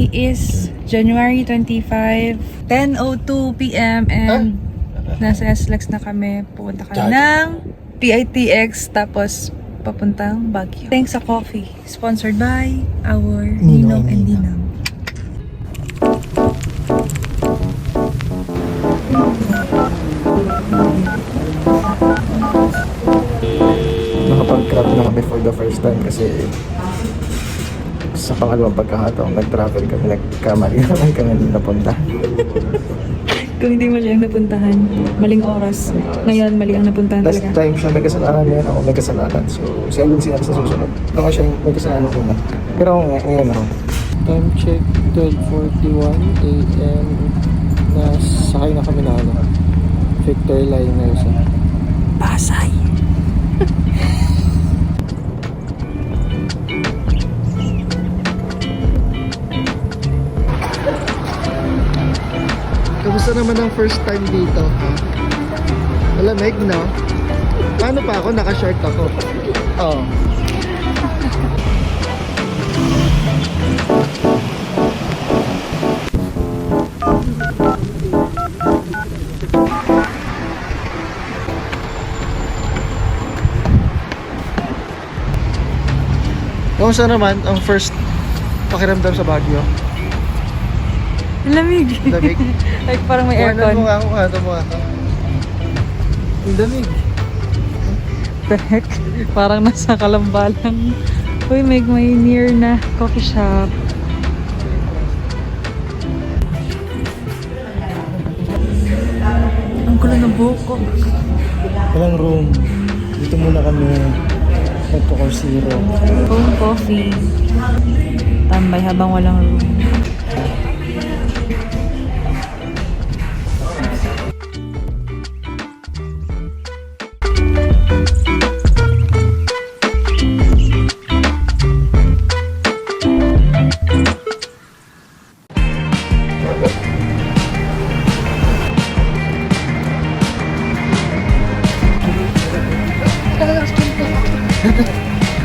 Today is January 25, 10:02 p.m. and nasa SLEX na kami. Pupunta kami ng PITX tapos papuntang Baguio. Thanks sa coffee. Sponsored by our Ninong and Dinang. Nakapag-crab na kami for the first time kasi sa pangalawang pagkakataon nag-travel kami, nagkamali naman kami napunta. Kung hindi mali ang napuntahan, maling oras. Ngayon, mali ang napuntahan Last talaga. time siya may kasalanan niya, ako may kasalanan. So, siya yung sinabi sa susunod. Ako siya yung may kasalanan una. Pero ngayon ako. Time check, 12:41 AM. Nasakay na kami na Victor Liner sa Pasay! Kamusta naman ang first time dito? Malamig, no? Paano pa ako? Naka-short ako. Oo. Kamusta naman ang first pakiramdam sa Baguio? Lamig! Lamig? Like parang may aircon. Kuhanan mo nga ako, kuhanan mo nga ako. Ang lamig. The heck? Parang nasa Kalambalang. Uy, may near na coffee shop. Ang gulo ng buhok ko. Walang room. Dito muna kami nagpo-course zero. Home coffee. Tambay habang walang room.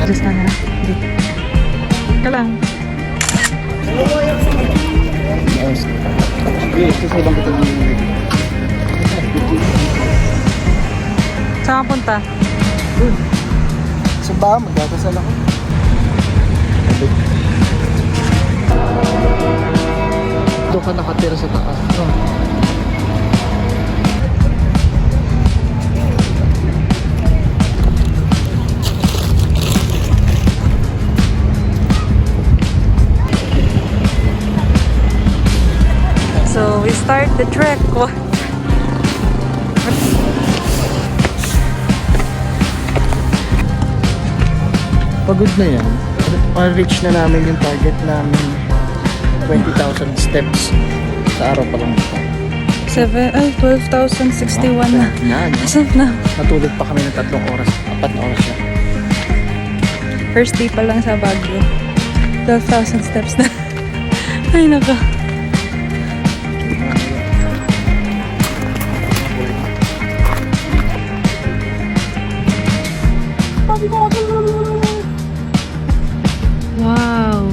Adjust na na. Dito. Ka lang. Saan ka punta? Sa ba? Magdadasal ako. Doon ka nakatira sa taas. So, we start the trek. Pagod na yan. Ma-reach na namin yung target namin. 20,000 steps sa araw pa lang ito. 12,061 na. Yan. Asap na. Natulog pa kami ng 3 oras. 4 na oras na. First day pa lang sa Baguio. 12,000 steps na. Ay, naka. Wow.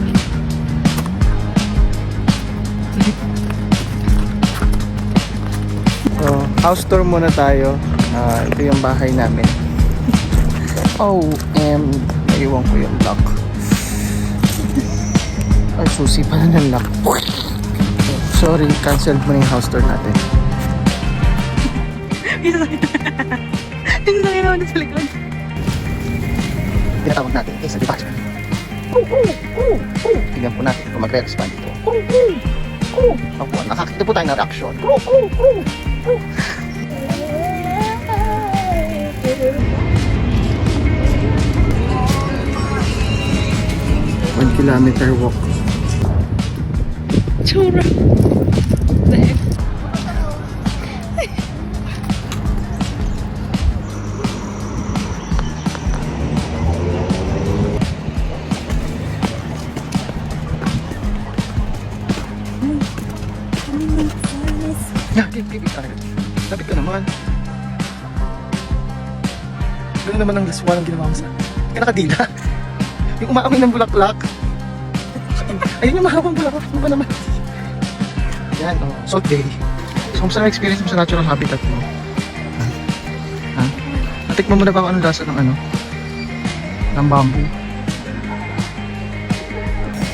So, house tour muna tayo. Ito yung bahay namin. Naiwan ko yung lock. Ay, susi pala ng lock. Sorry, canceled mo na yung house tour natin. Isa sakit naman sa likod. Tinatawag natin sa dispatcher. Tingnan po natin kung magre-respond ito. Opo, nakakita po tayo ng reaction. 1 kilometer walk. Tsura. Lapit ka naman. Gano'n naman ang laswa ng ginawa mo sa... Hindi ka nakadila. Yung umaamoy ng bulaklak. Ayun yung mahabang pala. Ano ba naman? Yan, oh. Salt Bay. So, kung saan experience mo sa natural habitat mo? Ha? Natikman mo na ba kung anong lasa ng ano? Ng bamboo?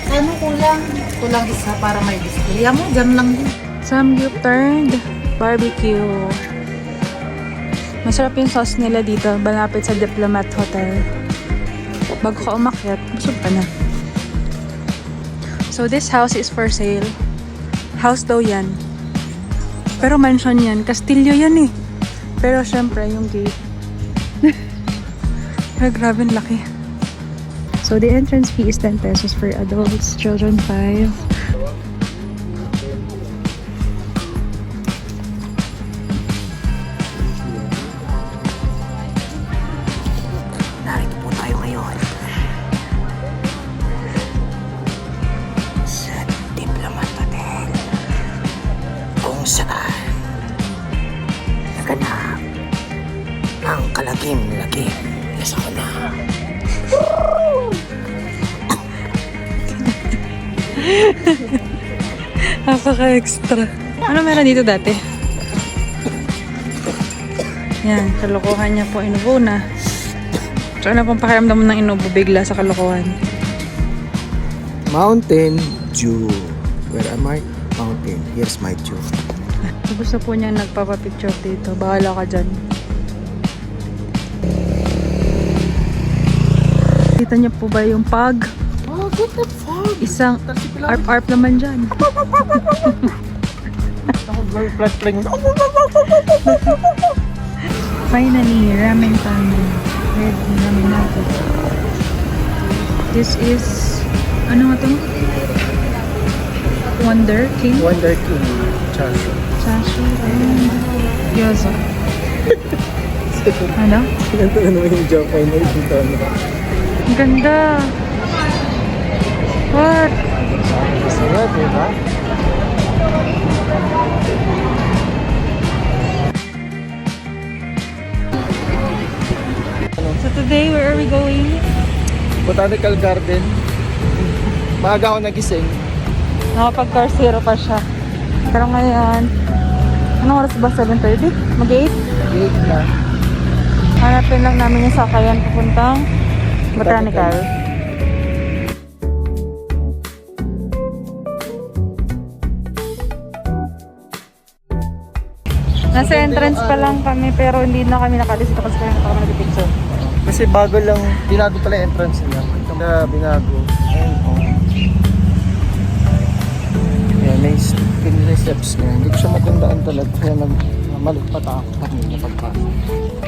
Ano kulang? Kulang isa para may display. Yan mo, dyan lang din. Samgyup-turned barbecue. Masarap yung sauce nila dito, malapit sa Diplomat Hotel. Bago ka umakyat, busog ka na. So this house is for sale. House daw yan. Pero mansion yan. Kastilyo yan eh. Pero syempre, yung gate. Pero grabe, ang laki. So the entrance fee is 10 pesos for adults, children 5. Narito po tayo ngayon sa Diplomat Hotel kung saan naganap ang kalagim-lagim na sakuna. Napaka-extra. Ano meron dito dati? Yan, kalokohan niya po, inubo na. So, ano pong pakiramdam ng inubo bigla sa kalokohan? Mountain Dew. Where am I? Mountain. Here's my dew. Gusto po niya nagpapapicture dito. Bahala ka dyan. Kita niyo po ba yung pag? Oh, what the fuck? Isang arp-arp naman dyan. Ako girl flat playing. Finally, ramen time. Ready namin natin. This is, ano nga to? Wonder King? Wonder King. Chashu. Chashu and gyoza. Ano? Ganito na naman yung joke ay dito. Ang ganda. What? Sarap, diba? So today, where are we going? Botanical Garden. Maaga ako nagising. Nakapag-car zero pa siya. Pero ngayon, anong oras ba? 7:30? Mag-8? 8 na. Hanapin lang namin yung sakayan papuntang Botanical. Nasa entrance pa lang kami pero hindi na kami nakalis dito kasi kami kami nag-picture. Kasi bago lang, binago pala yung entrance nila. Kaya binago. Ayun, oh. Ayan, may steps na. Hindi ko siya matandaan talaga. Kaya malagpat ako kanina pagpasok.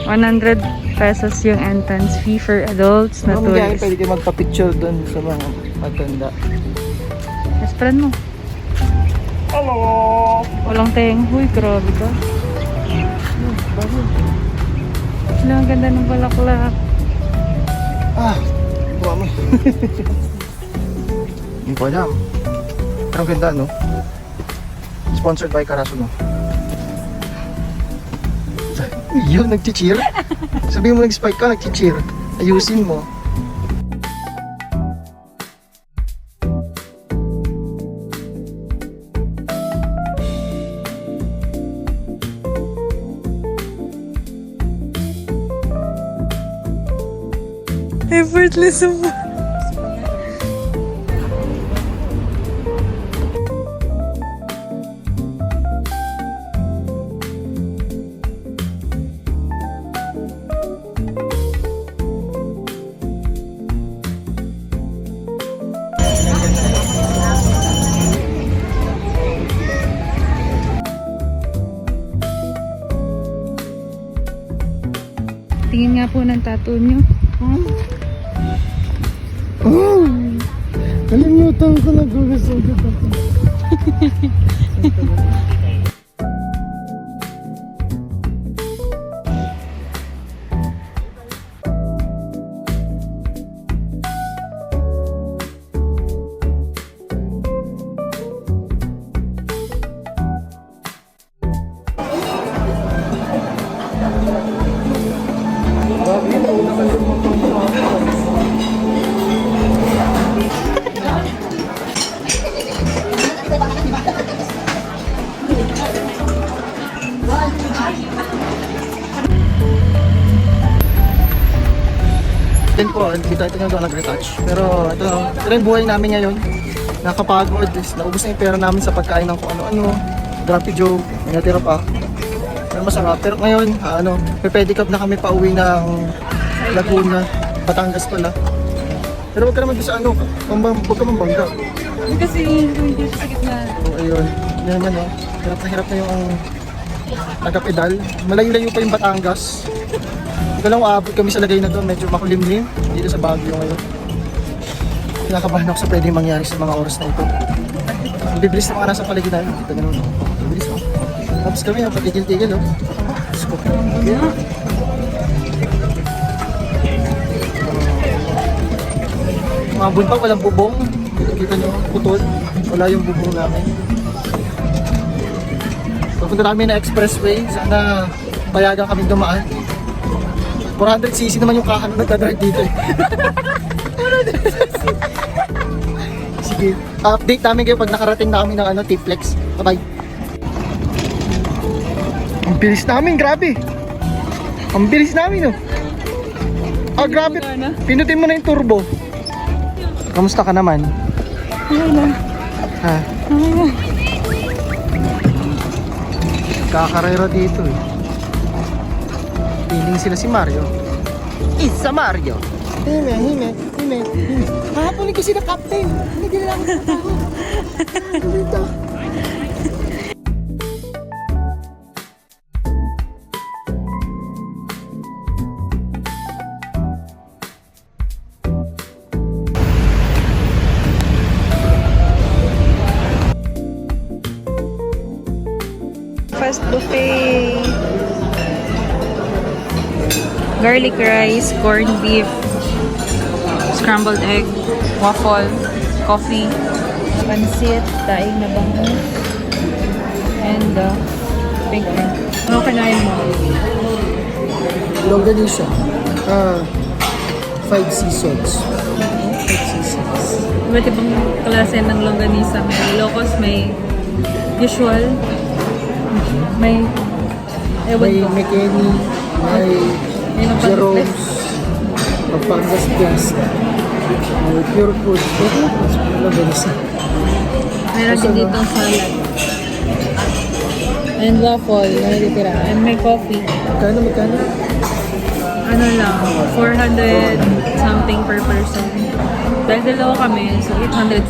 100 pesos yung entrance fee for adults na Kung kaya tourist. pwede kayo magpa-picture doon sa mga matanda. Best friend mo. Hello! Walang teng. Uy, grabe ka. Wala, ang ganda ng balaklak. Ah, mami. Hindi ko alam. Pero ang ganda, no? Sponsored by Karaso, no? Yun, nag-cheer. Sabihin mo nag-spike ka, nag-cheer. Ayusin mo. Effortless mo. Tingin nga po ng tattoo nyo. Oh! Kalimutan ko na gusto ko. Then po, dito ito yung nag-retouch. Pero ito yung buhay namin ngayon. Nakapagod, naubos na yung pera namin sa pagkain ng kung ano-ano. Grumpy Joe, may natira pa. Pero masarap. Pero ngayon, pe-pedicab na kami pa uwi ng Laguna, Batangas pala. Pero huwag ka naman doon sa huwag ka mambangga. Kasi hindi sa gitna. So ayun, yan naman hirap na yung taga-pedal. Malayo-layo pa yung Batangas. Hindi ko lang aabot kami sa lagay na to, medyo makulimlim dito sa Baguio ngayon. Kinakabahan ako sa pwedeng mangyari sa mga oras na ito. Ang bibilis na mga nasa paligid namin, kita ganun. Bibilis ako. Tapos kami, pagtigil-tigil Mga buntang walang bubong. Kita nyo, putol. Wala yung bubong namin. Papunta namin na expressway. Sana payagan kami dumaan. 400cc naman yung kahan na nagdadrive dito. Sige, update namin kayo pag nakarating na kami ng T-Flex. Bye-bye. Ang bilis namin, grabe. Ang bilis namin, grabe. Pinutin mo na yung turbo. Kamusta ka naman? Okay lang. Ha? Okay lang. Kakarero dito Piling sila si Mario. Isa Mario. Hime. Kahapon kasi na captain. Hindi lang ako. Dito. Fast buffet. Garlic rice, corned beef, scrambled egg, waffle, coffee, pansit, daing na bangus, and pink drink. Ano kinain mo? Longganisa. 5 seasons. 5 seasons. Iba't ibang klase ng longganisa. May locos, may usual, may ewan May ko. McKinney, may Yun ang Jerome's, Pampangas Fiesta, may Pure Food. Longganisa. Meron din dito salad. And waffle, na natitira. And may coffee. Magkano? Ano lang, 400 something per person. Dahil dalawa kami, so 804.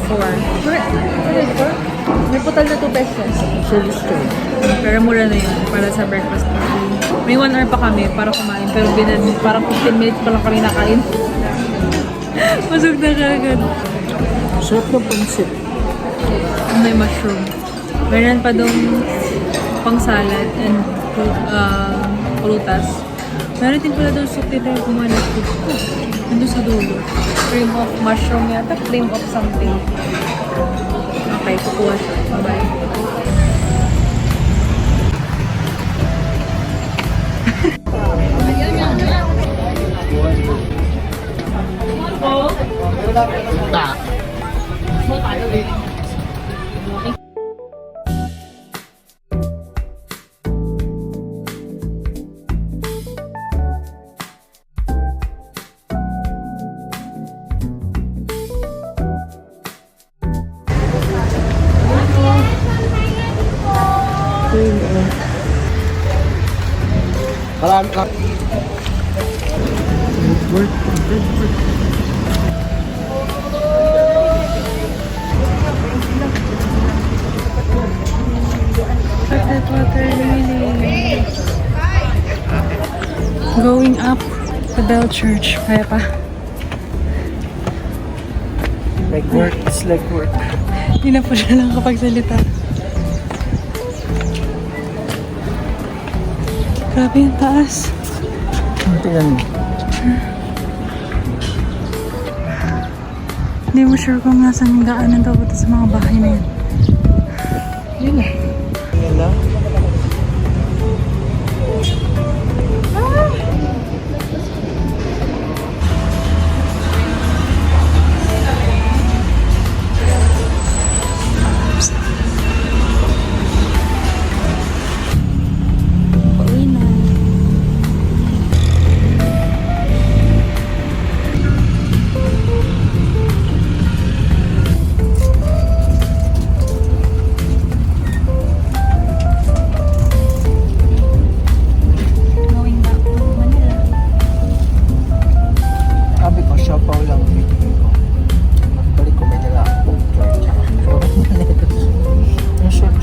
804? May putal na 2 pesos. Service ka. Pero mura na yun para sa breakfast party. May 1 hour pa kami para kumain. Pero parang 15 minutes pa lang kami nakain. Masog na kagad. Sarap ng pansit. May mushroom. Meron pa doon pang salad and prutas. Meron din pala doon soup dito yung kumalat ko. Nandun sa dulo. Cream of mushroom yata. Cream of something. Okay, kukuha siya. Bye-bye. Marami ka. Water lily. Going up the Bell Church. Kaya pa. Legwork, it's legwork. Hindi na po siya lang kapagsalita. Grabe yung taas. Tingnan mo. Hindi mo sure kung nasan yung daanan daw sa mga bahay na yun. Yun na. Yan lang.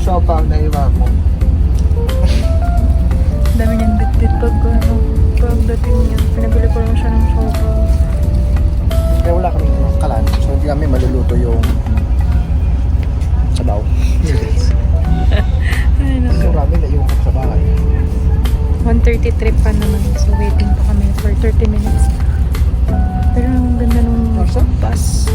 siopaw na iba mo. Dami niyang bit-bit pagdating niya. Pinabili ko lang siya ng sopa. Kaya wala kami kalan. So hindi kami maluluto yung sabaw. Ay, Kasi naku. marami na yung sa bahay. 1:30 trip pa naman. So, waiting pa kami for 30 minutes. Pero ang ganda nung bus.